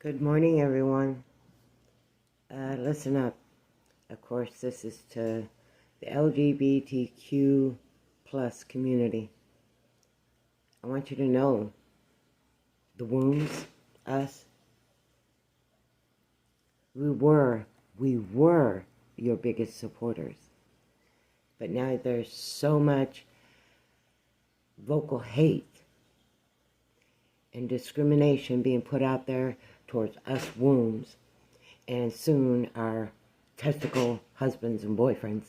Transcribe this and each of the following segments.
Good morning, everyone. Listen up. Of course, this is to the LGBTQ plus community. I want you to know the wombs, us, we were your biggest supporters. But now there's so much vocal hate and discrimination being put out there towards us wombs, and soon our testicle husbands and boyfriends.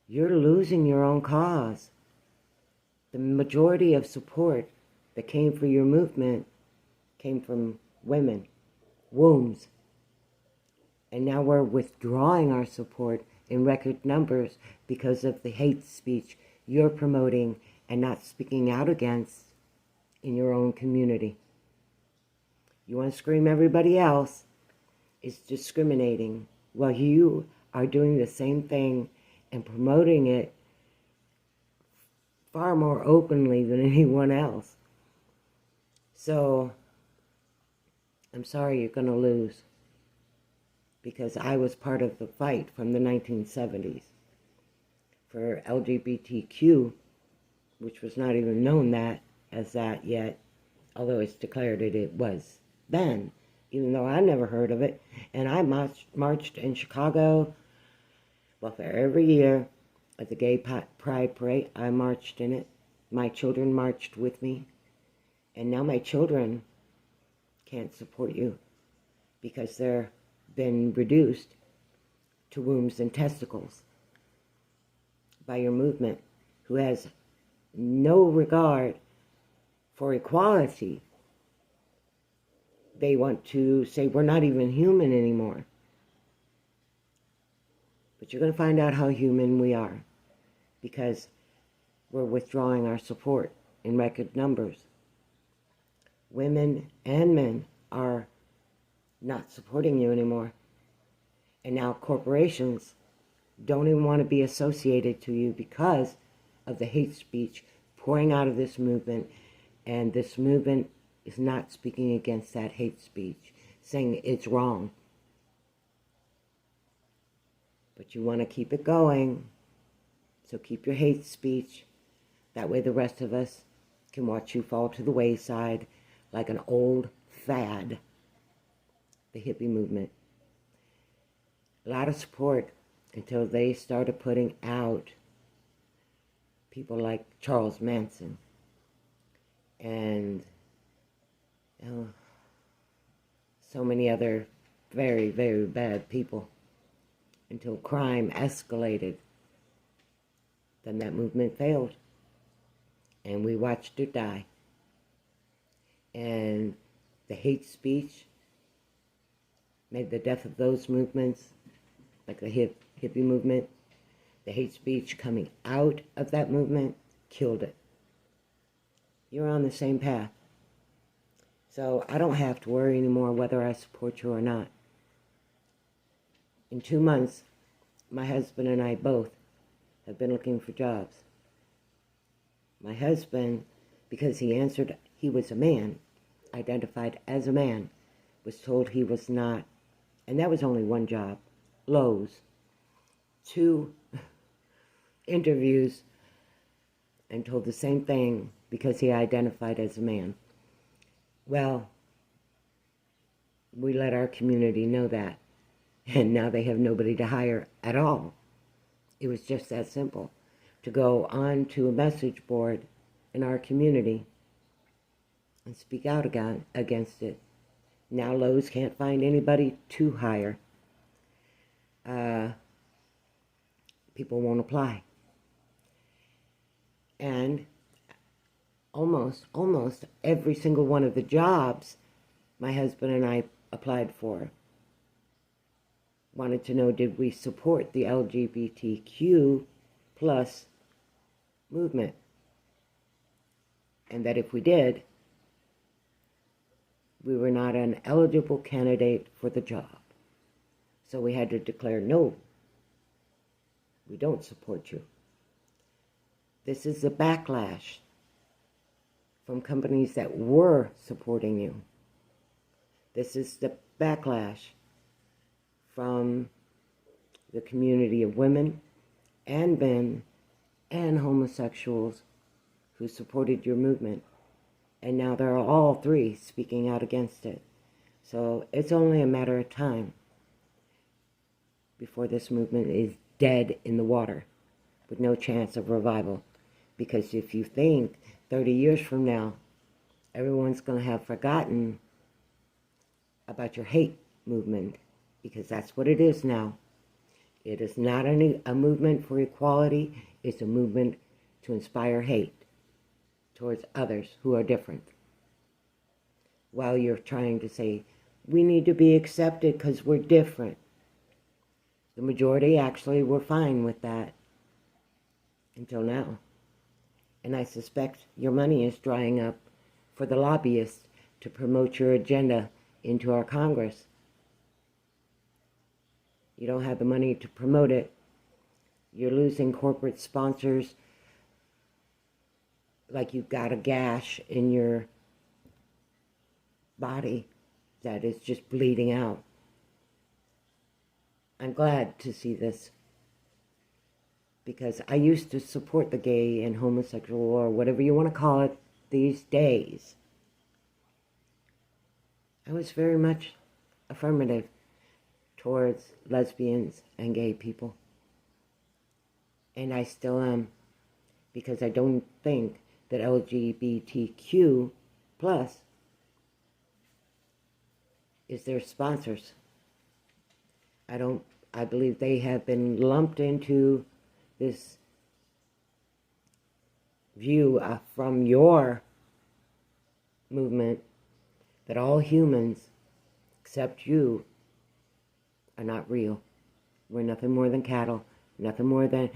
You're losing your own cause. The majority of support that came for your movement came from women, wombs. And now we're withdrawing our support in record numbers because of the hate speech you're promoting and not speaking out against in your own community. You want to scream everybody else is discriminating while you are doing the same thing and promoting it far more openly than anyone else. So, I'm sorry you're going to lose, because I was part of the fight from the 1970s for LGBTQ, which was not even known as that yet, although it's declared it was then, even though I never heard of it. And I marched in Chicago, well, for every year at the Gay Pride Parade, I marched in it. My children marched with me. And now my children can't support you because they're been reduced to wombs and testicles by your movement, who has no regard for equality. They want to say we're not even human anymore. But you're going to find out how human we are, because we're withdrawing our support in record numbers. Women and men are not supporting you anymore. And now corporations don't even want to be associated to you because of the hate speech pouring out of this movement. And this movement is not speaking against that hate speech, saying it's wrong. But you want to keep it going, so keep your hate speech. That way the rest of us can watch you fall to the wayside like an old fad, the hippie movement. A lot of support until they started putting out people like Charles Manson and so many other very, very bad people, until crime escalated. Then that movement failed, and we watched it die. And the hate speech made the death of those movements, like the hippie movement, the hate speech coming out of that movement killed it. You're on the same path. So I don't have to worry anymore whether I support you or not. In 2 months, my husband and I both have been looking for jobs. My husband, because he answered he was a man, identified as a man, was told he was not. And that was only one job, Lowe's. 2 interviews, and told the same thing because he identified as a man. Well, we let our community know that, and now they have nobody to hire at all. It was just that simple, to go on to a message board in our community and speak out against it. Now Lowe's can't find anybody to hire. People won't apply. And almost every single one of the jobs my husband and I applied for wanted to know, did we support the LGBTQ plus movement? And that if we did, we were not an eligible candidate for the job. So we had to declare, no, we don't support you. This is the backlash from companies that were supporting you. This is the backlash from the community of women and men and homosexuals who supported your movement. And now they're all three speaking out against it. So it's only a matter of time before this movement is dead in the water with no chance of revival. Because if you think 30 years from now, everyone's going to have forgotten about your hate movement, because that's what it is now. It is not a movement for equality. It's a movement to inspire hate towards others who are different. While you're trying to say, we need to be accepted because we're different. The majority actually were fine with that until now. And I suspect your money is drying up for the lobbyists to promote your agenda into our Congress. You don't have the money to promote it. You're losing corporate sponsors like you've got a gash in your body that is just bleeding out. I'm glad to see this, because I used to support the gay and homosexual, or whatever you want to call it these days. I was very much affirmative towards lesbians and gay people. And I still am, because I don't think that LGBTQ plus is their sponsors. I believe they have been lumped into this view from your movement that all humans, except you, are not real. We're nothing more than cattle, nothing more than,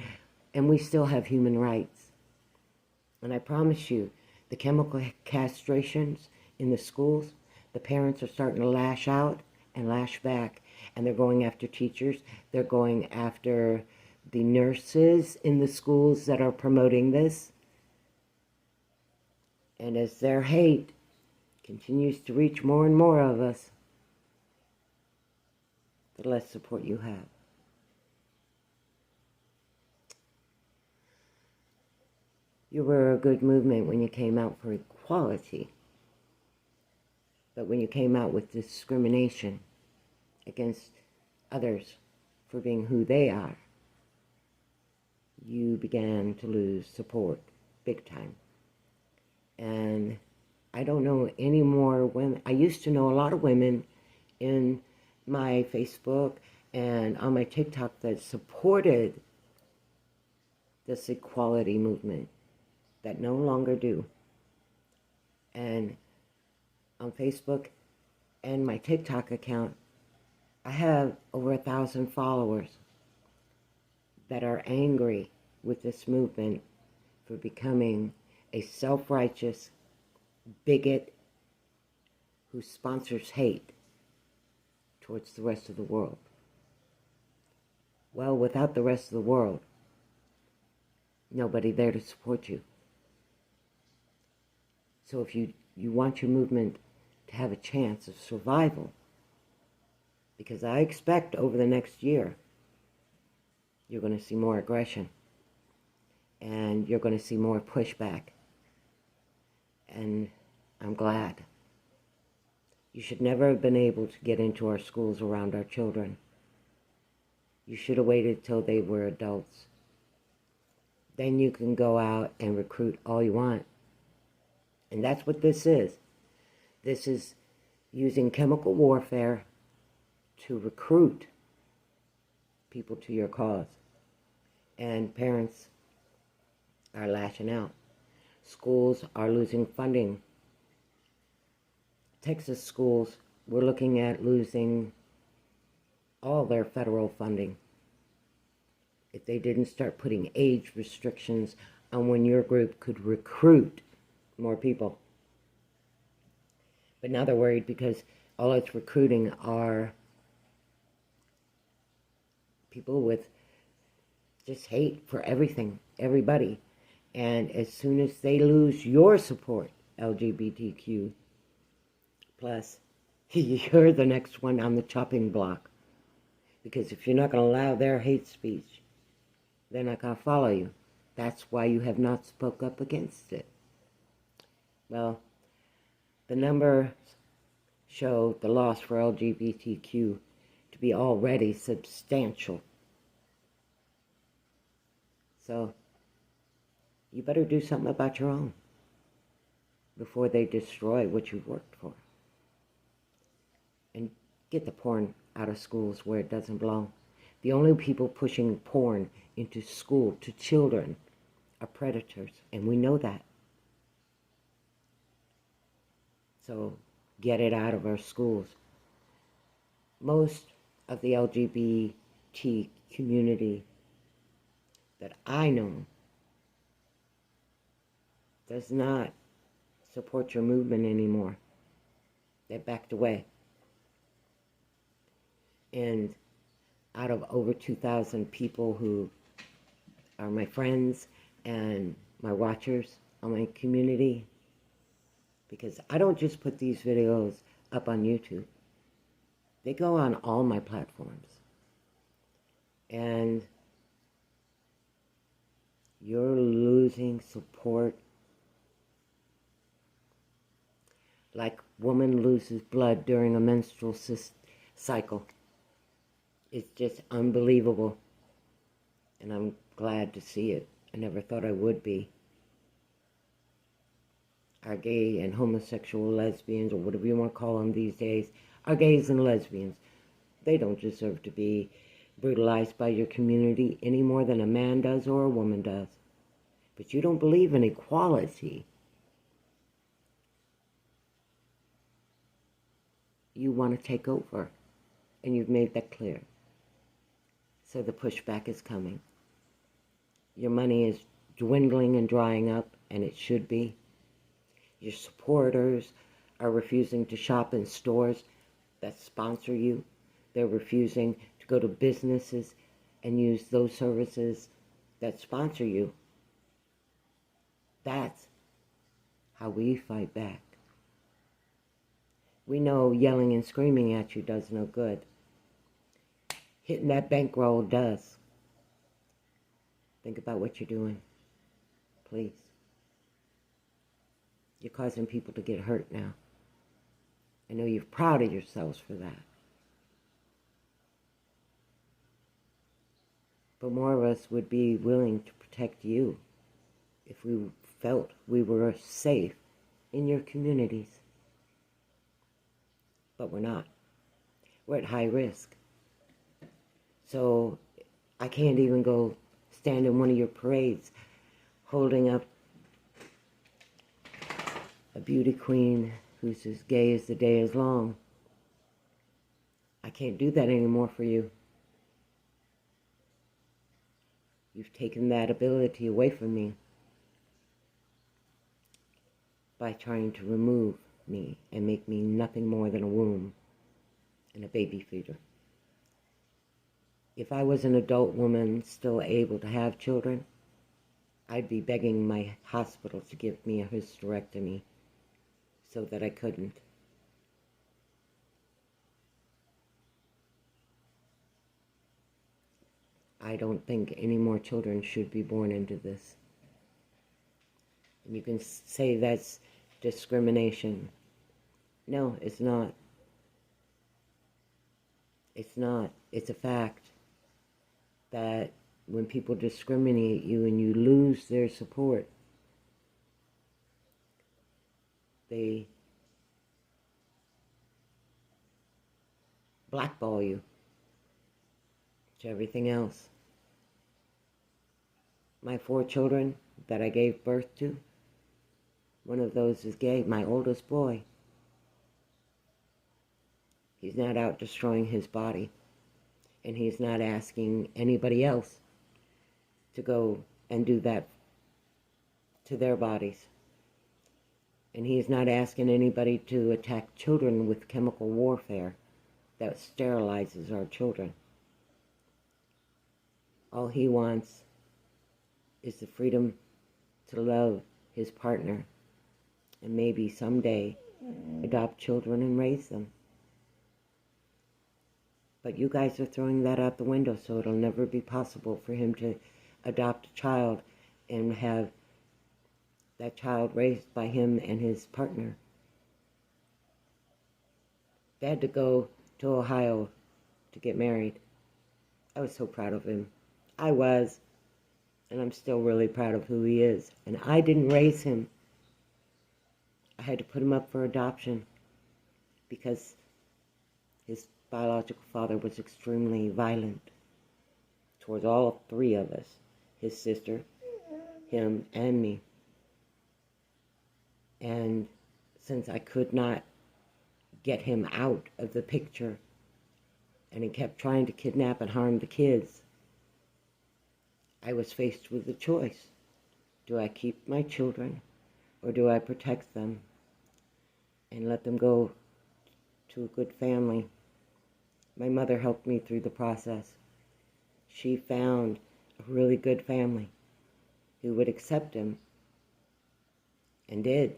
and we still have human rights. And I promise you, the chemical castrations in the schools, the parents are starting to lash out and lash back. And they're going after teachers. They're going after the nurses in the schools that are promoting this. And as their hate continues to reach more and more of us, the less support you have. You were a good movement when you came out for equality. But when you came out with discrimination against others for being who they are, you began to lose support big time. And I don't know any more women. I used to know a lot of women in my Facebook and on my TikTok that supported this equality movement that no longer do. And on Facebook and my TikTok account, I have over 1,000 followers that are angry with this movement for becoming a self-righteous bigot who sponsors hate towards the rest of the world. Well, without the rest of the world, nobody there to support you. So if you want your movement to have a chance of survival, because I expect over the next year, you're going to see more aggression. And you're going to see more pushback. And I'm glad. You should never have been able to get into our schools around our children. You should have waited till they were adults. Then you can go out and recruit all you want. And that's what this is. This is using chemical warfare to recruit people to your cause. And parents are lashing out. Schools are losing funding. Texas schools, we're looking at losing all their federal funding if they didn't start putting age restrictions on when your group could recruit more people. But now they're worried because all it's recruiting are people with just hate for everything, everybody. And as soon as they lose your support, LGBTQ plus, you're the next one on the chopping block. Because if you're not going to allow their hate speech, they're not going to follow you. That's why you have not spoke up against it. Well, the numbers show the loss for LGBTQ to be already substantial. So, you better do something about your own before they destroy what you've worked for. And get the porn out of schools where it doesn't belong. The only people pushing porn into school to children are predators, and we know that. So get it out of our schools. Most of the LGBT community that I know does not support your movement anymore. They backed away. And out of over 2,000 people who are my friends and my watchers on my community, because I don't just put these videos up on YouTube. They go on all my platforms. And you're losing support like woman loses blood during a menstrual cycle. It's just unbelievable. And I'm glad to see it. I never thought I would be. Our gay and homosexual lesbians, or whatever you want to call them these days, are gays and lesbians. They don't deserve to be brutalized by your community any more than a man does or a woman does. But you don't believe in equality. You want to take over, and you've made that clear. So the pushback is coming. Your money is dwindling and drying up, and it should be. Your supporters are refusing to shop in stores that sponsor you. They're refusing to go to businesses and use those services that sponsor you. That's how we fight back. We know yelling and screaming at you does no good. Hitting that bankroll does. Think about what you're doing, please. You're causing people to get hurt now. I know you're proud of yourselves for that. But more of us would be willing to protect you if we felt we were safe in your communities. But we're not. We're at high risk. So I can't even go stand in one of your parades holding up a beauty queen who's as gay as the day is long. I can't do that anymore for you. You've taken that ability away from me by trying to remove me and make me nothing more than a womb and a baby feeder. If I was an adult woman still able to have children, I'd be begging my hospital to give me a hysterectomy so that I couldn't. I don't think any more children should be born into this. And you can say that's discrimination. No, it's not. It's not. It's a fact that when people discriminate you and you lose their support, they blackball you to everything else. My 4 children that I gave birth to, one of those is gay, my oldest boy. He's not out destroying his body, and he's not asking anybody else to go and do that to their bodies. And he's not asking anybody to attack children with chemical warfare that sterilizes our children. All he wants is the freedom to love his partner and maybe someday adopt children and raise them. But you guys are throwing that out the window, so it'll never be possible for him to adopt a child and have that child raised by him and his partner. They had to go to Ohio to get married. I was so proud of him. I was, and I'm still really proud of who he is. And I didn't raise him. I had to put him up for adoption because his biological father was extremely violent towards all three of us, his sister, him, and me. And since I could not get him out of the picture, and he kept trying to kidnap and harm the kids, I was faced with a choice. Do I keep my children, or do I protect them and let them go to a good family? My mother helped me through the process. She found a really good family who would accept him, and did,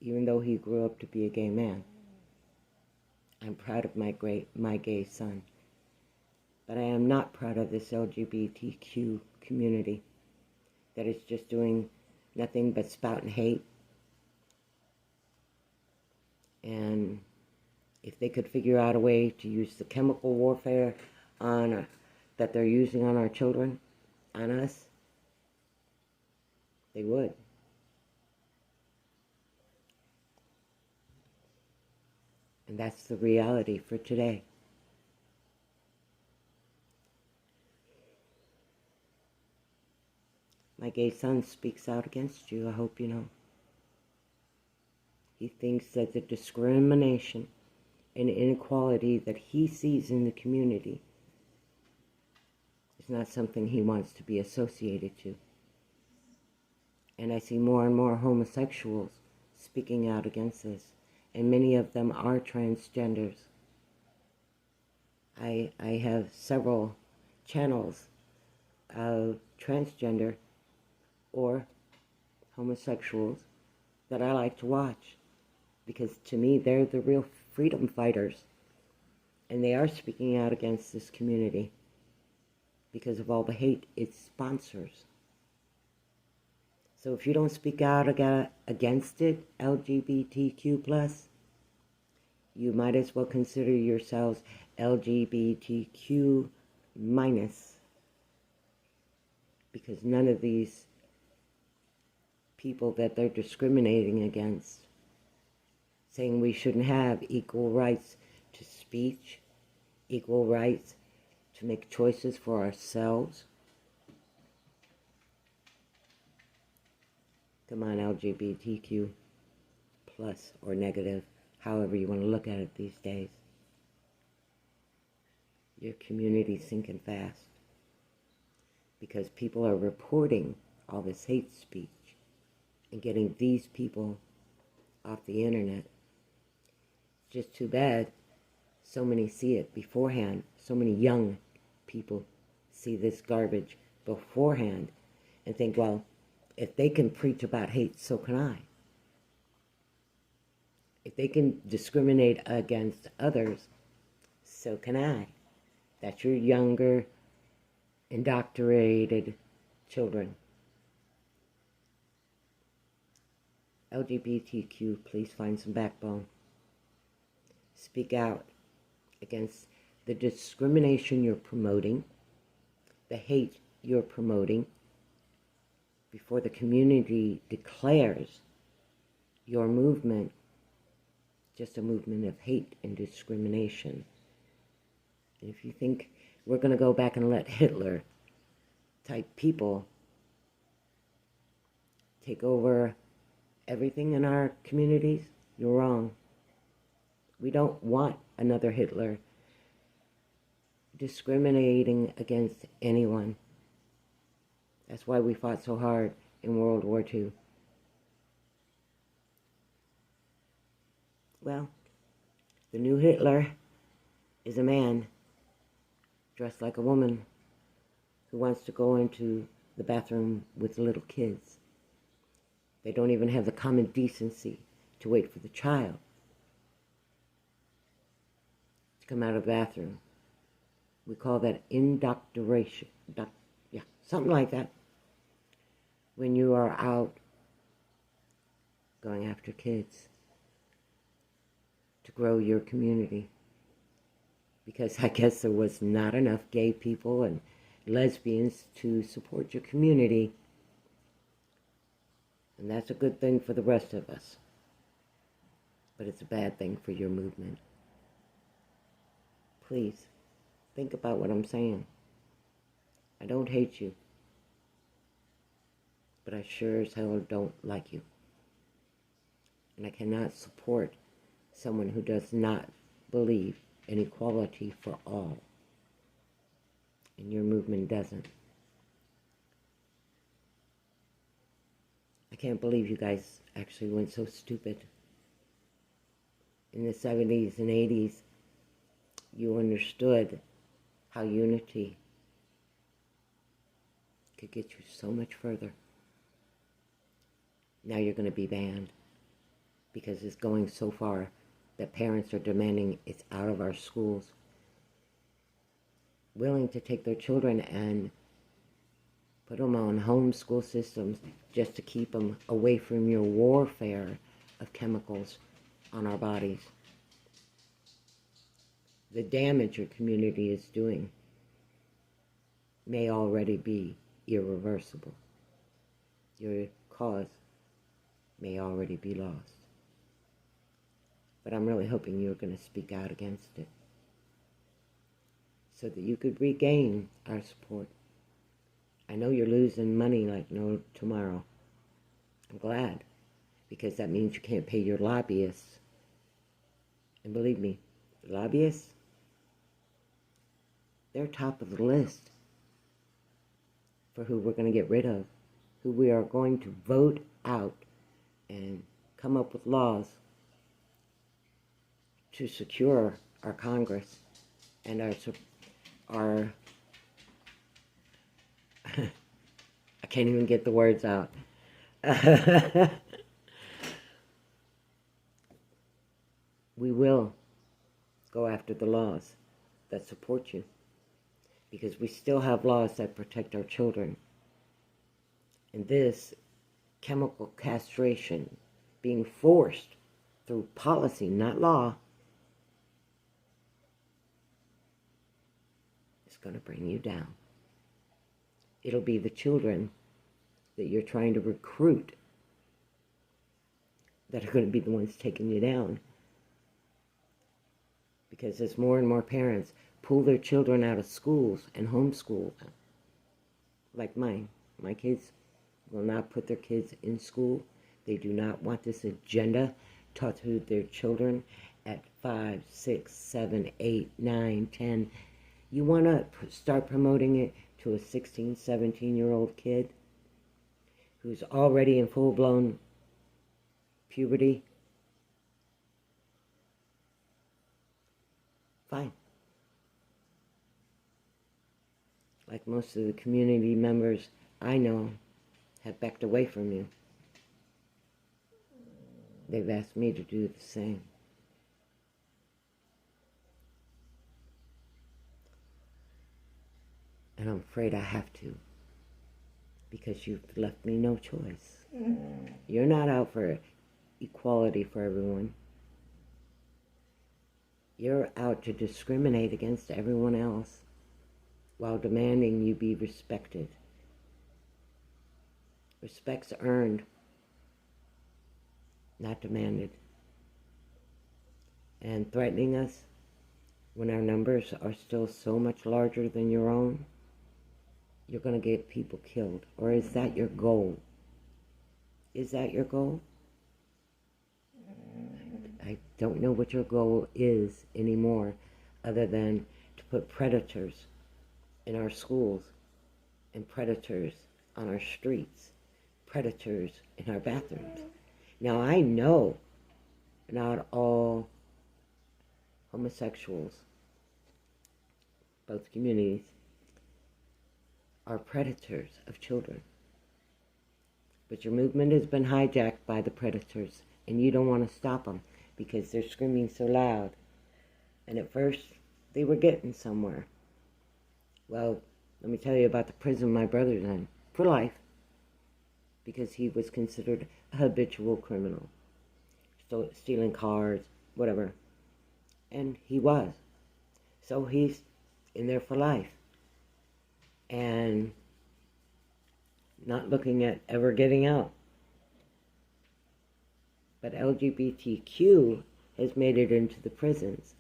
even though he grew up to be a gay man. I'm proud of my gay son, but I am not proud of this LGBTQ community that is just doing nothing but spouting hate. And if they could figure out a way to use the chemical warfare that they're using on our children, on us, they would. And that's the reality for today. My gay son speaks out against you, I hope you know. He thinks that the discrimination and inequality that he sees in the community is not something he wants to be associated to. And I see more and more homosexuals speaking out against this, and many of them are transgenders. I have several channels of transgender or homosexuals that I like to watch, because to me they're the real freedom fighters, and they are speaking out against this community because of all the hate it sponsors. So if you don't speak out against it, LGBTQ+, you might as well consider yourselves LGBTQ-, because none of these people that they're discriminating against, saying we shouldn't have equal rights to speech, equal rights to make choices for ourselves. Come on, LGBTQ plus or negative, however you want to look at it these days. Your community's sinking fast because people are reporting all this hate speech and getting these people off the internet. It's just too bad so many see it beforehand. So many young people see this garbage beforehand and think, well, if they can preach about hate, so can I. If they can discriminate against others, so can I. That's your younger, indoctrinated children. LGBTQ, please find some backbone. Speak out against the discrimination you're promoting, the hate you're promoting, before the community declares your movement just a movement of hate and discrimination. And if you think we're going to go back and let Hitler type people take over everything in our communities, you're wrong. We don't want another Hitler discriminating against anyone. That's why we fought so hard in World War II. Well, the new Hitler is a man dressed like a woman who wants to go into the bathroom with little kids. They don't even have the common decency to wait for the child to come out of the bathroom. We call that indoctrination. Yeah, something like that. When you are out going after kids to grow your community. Because I guess there was not enough gay people and lesbians to support your community. And that's a good thing for the rest of us. But it's a bad thing for your movement. Please, think about what I'm saying. I don't hate you. But I sure as hell don't like you. And I cannot support someone who does not believe in equality for all. And your movement doesn't. I can't believe you guys actually went so stupid. In the 70s and 80s, you understood how unity could get you so much further. Now you're going to be banned because it's going so far that parents are demanding it's out of our schools. Willing to take their children and put them on homeschool systems just to keep them away from your warfare of chemicals on our bodies. The damage your community is doing may already be irreversible. Your cause may already be lost. But I'm really hoping you're going to speak out against it so that you could regain our support. I know you're losing money like no tomorrow. I'm glad, because that means you can't pay your lobbyists. And believe me, lobbyists, they're top of the list for who we're going to get rid of, who we are going to vote out and come up with laws to secure our Congress and our I can't even get the words out. We will go after the laws that support you, because we still have laws that protect our children. And this chemical castration being forced through policy, not law, is going to bring you down. It'll be the children that you're trying to recruit that are going to be the ones taking you down. Because as more and more parents pull their children out of schools and homeschool them, like mine. My kids will not put their kids in school. They do not want this agenda taught to their children at 5, 6, 7, 8, 9, 10. You want to start promoting it to a 16, 17-year-old kid who's already in full-blown puberty? Fine. Like most of the community members I know have backed away from you. They've asked me to do the same. And I'm afraid I have to, because you've left me no choice. You're not out for equality for everyone. You're out to discriminate against everyone else while demanding you be respected. Respect's earned, not demanded. And threatening us when our numbers are still so much larger than your own, you're going to get people killed. Or is that your goal? Is that your goal? I don't know what your goal is anymore, other than to put predators in our schools and predators on our streets, predators in our bathrooms. Now, I know not all homosexuals, both communities, are predators of children. But your movement has been hijacked by the predators, and you don't want to stop them because they're screaming so loud. And at first, they were getting somewhere. Well, let me tell you about the prison my brother's in, for life, because he was considered a habitual criminal, stealing cars, whatever. And he was. So he's in there for life. And not looking at ever getting out. But LGBTQ has made it into the prisons.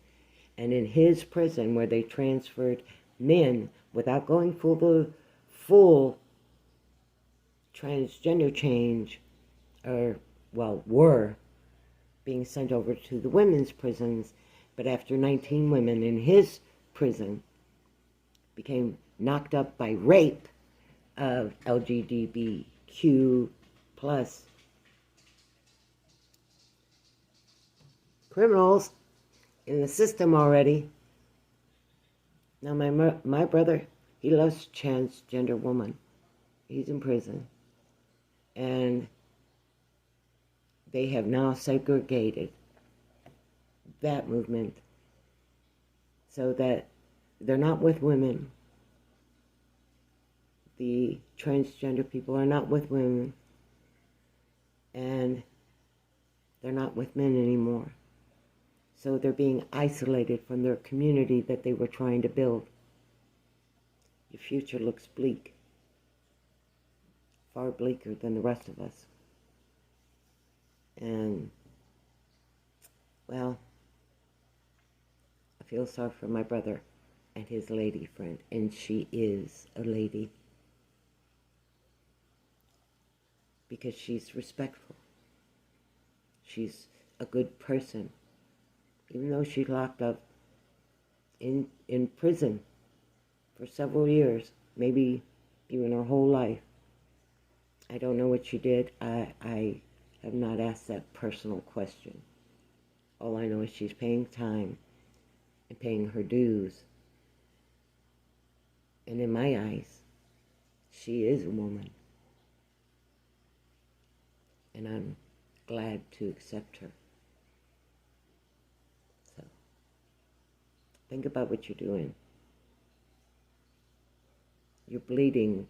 And in his prison, where they transferred men without going full transgender change, were being sent over to the women's prisons, but after 19 women in his prison became knocked up by rape of LGBTQ plus criminals in the system already. Now my brother, he loves transgender woman. He's in prison. And they have now segregated that movement so that they're not with women. The transgender people are not with women, and they're not with men anymore. So they're being isolated from their community that they were trying to build. Your future looks bleak, far bleaker than the rest of us. And, well, I feel sorry for my brother and his lady friend, and she is a lady. Because she's respectful. She's a good person. Even though she's locked up in prison for several years, maybe even her whole life. I don't know what she did. I have not asked that personal question. All I know is she's paying time and paying her dues. And in my eyes, she is a woman. And I'm glad to accept her. So, think about what you're doing. You're bleeding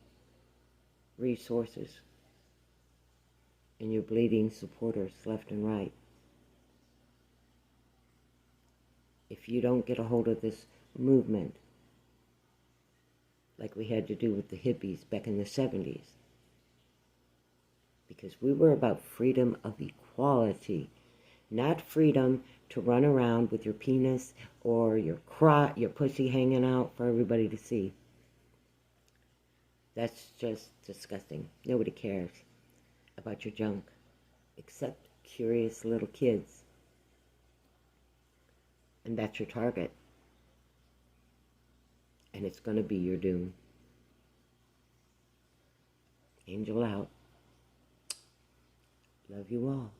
resources. And you're bleeding supporters left and right. If you don't get a hold of this movement, like we had to do with the hippies back in the 70s, because we were about freedom of equality, not freedom to run around with your penis or your pussy hanging out for everybody to see. That's just disgusting. Nobody cares about your junk, except curious little kids. And that's your target. And it's going to be your doom. Angel out. Love you all.